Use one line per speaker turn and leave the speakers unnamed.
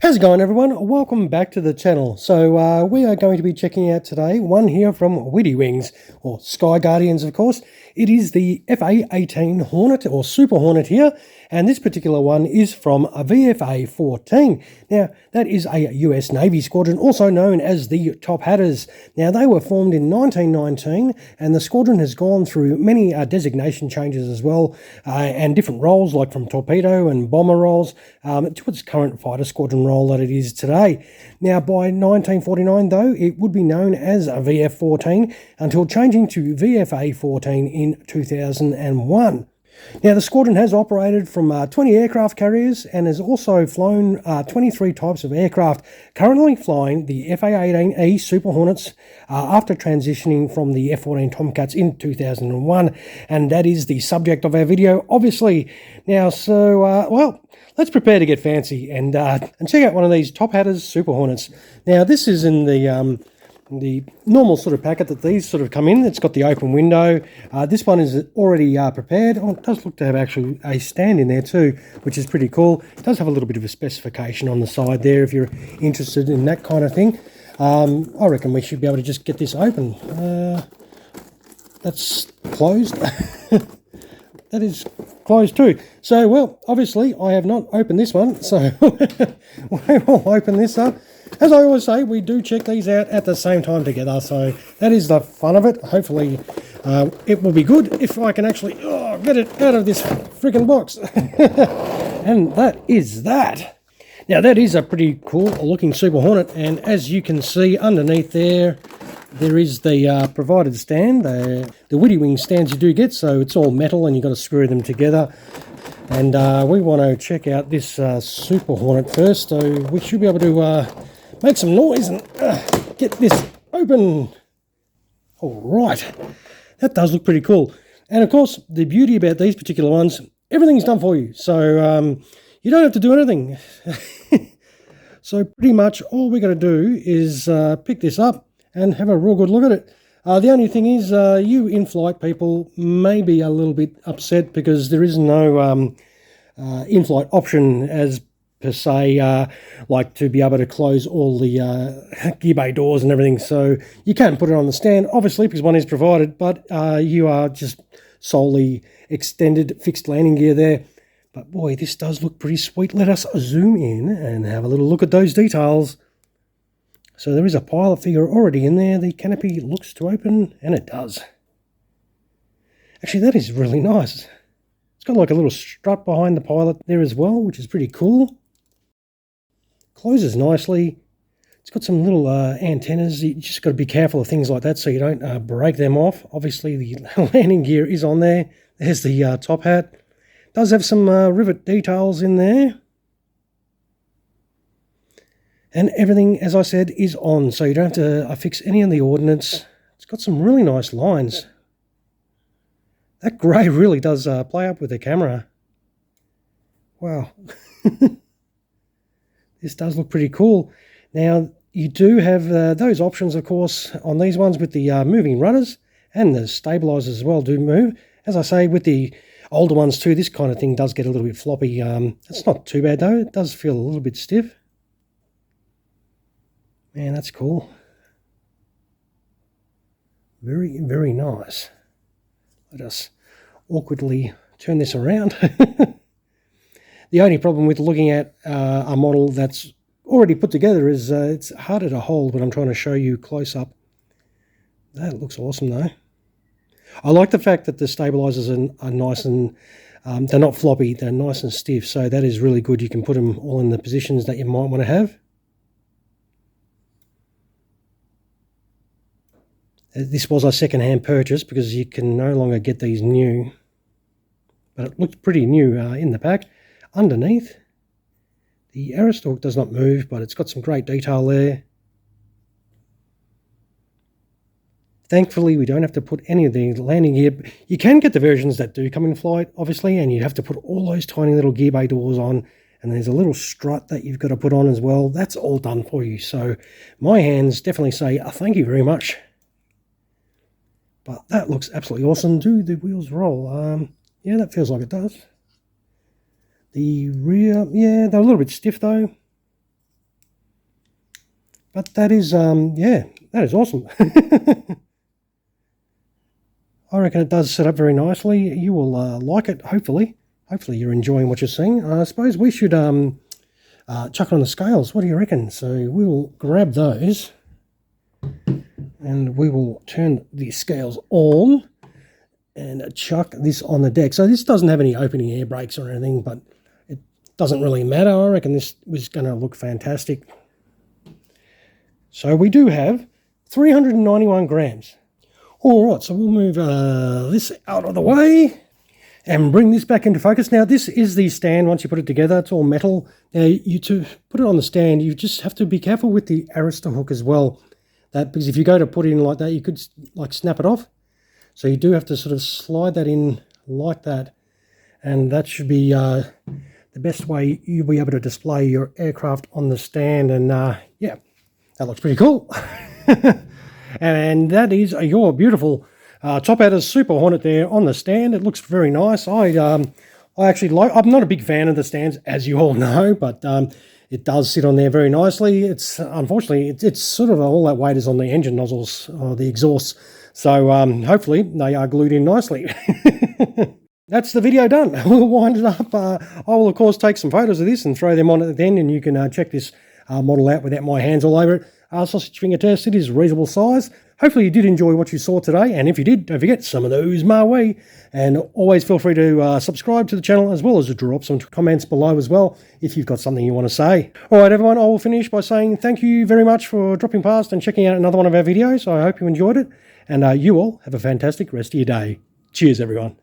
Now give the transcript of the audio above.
How's it going, everyone? Welcome back to the channel. So we are going to be checking out today one here from Witty Wings, or Sky Guardians, of course. It is the FA-18 Hornet, or Super Hornet here, and this particular one is from a VFA-14. Now, that is a US Navy squadron, also known as the Tophatters. Now, they were formed in 1919, and the squadron has gone through many designation changes as well, and different roles, like from torpedo and bomber roles, to its current Fighter Squadron role that it is today. Now, by 1949, though, it would be known as a VF-14 until changing to VFA-14 in 2001. Now, the squadron has operated from 20 aircraft carriers and has also flown 23 types of aircraft, currently flying the FA-18E Super Hornets after transitioning from the F-14 Tomcats in 2001, and that is the subject of our video, obviously. Now, so, well, let's prepare to get fancy and check out one of these Tophatters Super Hornets. Now, this is in the normal sort of packet that these sort of come in. It's got the open window. This one is already prepared. Oh, it does look to have actually a stand in there too, which is pretty cool. It does have a little bit of a specification on the side there if you're interested in that kind of thing. I reckon we should be able to just get this open. That's closed. That is closed too. So, well, obviously I have not opened this one, so we will open this up. As I always say, we do check these out at the same time together, so that is the fun of it. Hopefully it will be good if I can actually get it out of this freaking box. And that is that. Now, that is a pretty cool looking Super Hornet, and as you can see underneath there, there is the provided stand, the Witty Wings stands you do get, so it's all metal and you've got to screw them together. And we want to check out this Super Hornet first, so we should be able to make some noise and get this open. All right, that does look pretty cool. And of course, the beauty about these particular ones, everything's done for you, so you don't have to do anything. So pretty much all we got to do is pick this up and have a real good look at it. The only thing is, you in-flight people may be a little bit upset because there is no in-flight option as per se, like to be able to close all the gear bay doors and everything. So you can put it on the stand, obviously, because one is provided, but you are just solely extended fixed landing gear there. But boy, this does look pretty sweet. Let us zoom in and have a little look at those details. So there is a pilot figure already in there. The canopy looks to open, and it does. Actually, that is really nice. It's got like a little strut behind the pilot there as well, which is pretty cool. Closes nicely. It's got some little antennas. You just got to be careful of things like that so you don't break them off. Obviously, the landing gear is on there. There's the top hat. Does have some rivet details in there. And everything, as I said, is on, so you don't have to affix any of the ordnance. It's got some really nice lines. That grey really does play up with the camera. Wow. This does look pretty cool. Now, you do have those options, of course, on these ones with the moving rudders, and the stabilisers as well do move. As I say, with the older ones too, this kind of thing does get a little bit floppy. It's not too bad though. It does feel a little bit stiff. Man, that's cool. Very, very nice. Let us awkwardly turn this around. The only problem with looking at a model that's already put together is it's harder to hold when I'm trying to show you close up. That looks awesome though. I like the fact that the stabilizers are nice and they're not floppy, they're nice and stiff, so that is really good. You can put them all in the positions that you might want to have. This was a second-hand purchase because you can no longer get these new, but it looks pretty new in the pack. Underneath, the arrow stalk does not move, but it's got some great detail there. Thankfully, we don't have to put any of the landing gear. You can get the versions that do come in flight, obviously, and you have to put all those tiny little gear bay doors on, and there's a little strut that you've got to put on as well. That's all done for you, so my hands definitely say thank you very much. But that looks absolutely awesome. Do the wheels roll? Yeah, that feels like it does. The rear, yeah, they're a little bit stiff though. But that is, yeah, that is awesome. I reckon it does set up very nicely. You will like it, hopefully. Hopefully you're enjoying what you're seeing. I suppose we should chuck on the scales. What do you reckon? So we will grab those and we will turn the scales on and chuck this on the deck. So this doesn't have any opening air brakes or anything, but it doesn't really matter. I reckon this was going to look fantastic. So we do have 391 grams. All right, so we'll move this out of the way and bring this back into focus. Now, this is the stand once you put it together. It's all metal. Now, to put it on the stand, you just have to be careful with the arrestor hook as well. Because if you go to put it in like that, you could like snap it off. So you do have to sort of slide that in like that. And that should be the best way you'll be able to display your aircraft on the stand. And yeah, that looks pretty cool. And that is your beautiful Tophatters Super Hornet there on the stand. It looks very nice. I actually like. I'm not a big fan of the stands, as you all know, but it does sit on there very nicely. It's unfortunately it's sort of all that weight is on the engine nozzles or the exhausts. So hopefully they are glued in nicely. That's the video done. We'll wind it up. I will of course take some photos of this and throw them on at the end, and you can check this model out without my hands all over it. Sausage finger test, it is reasonable size. Hopefully you did enjoy what you saw today, and if you did, don't forget some of those my way. And always feel free to subscribe to the channel, as well as to drop some comments below as well if you've got something you want to say. All right, everyone, I will finish by saying thank you very much for dropping past and checking out another one of our videos. I hope you enjoyed it, and you all have a fantastic rest of your day. Cheers, everyone.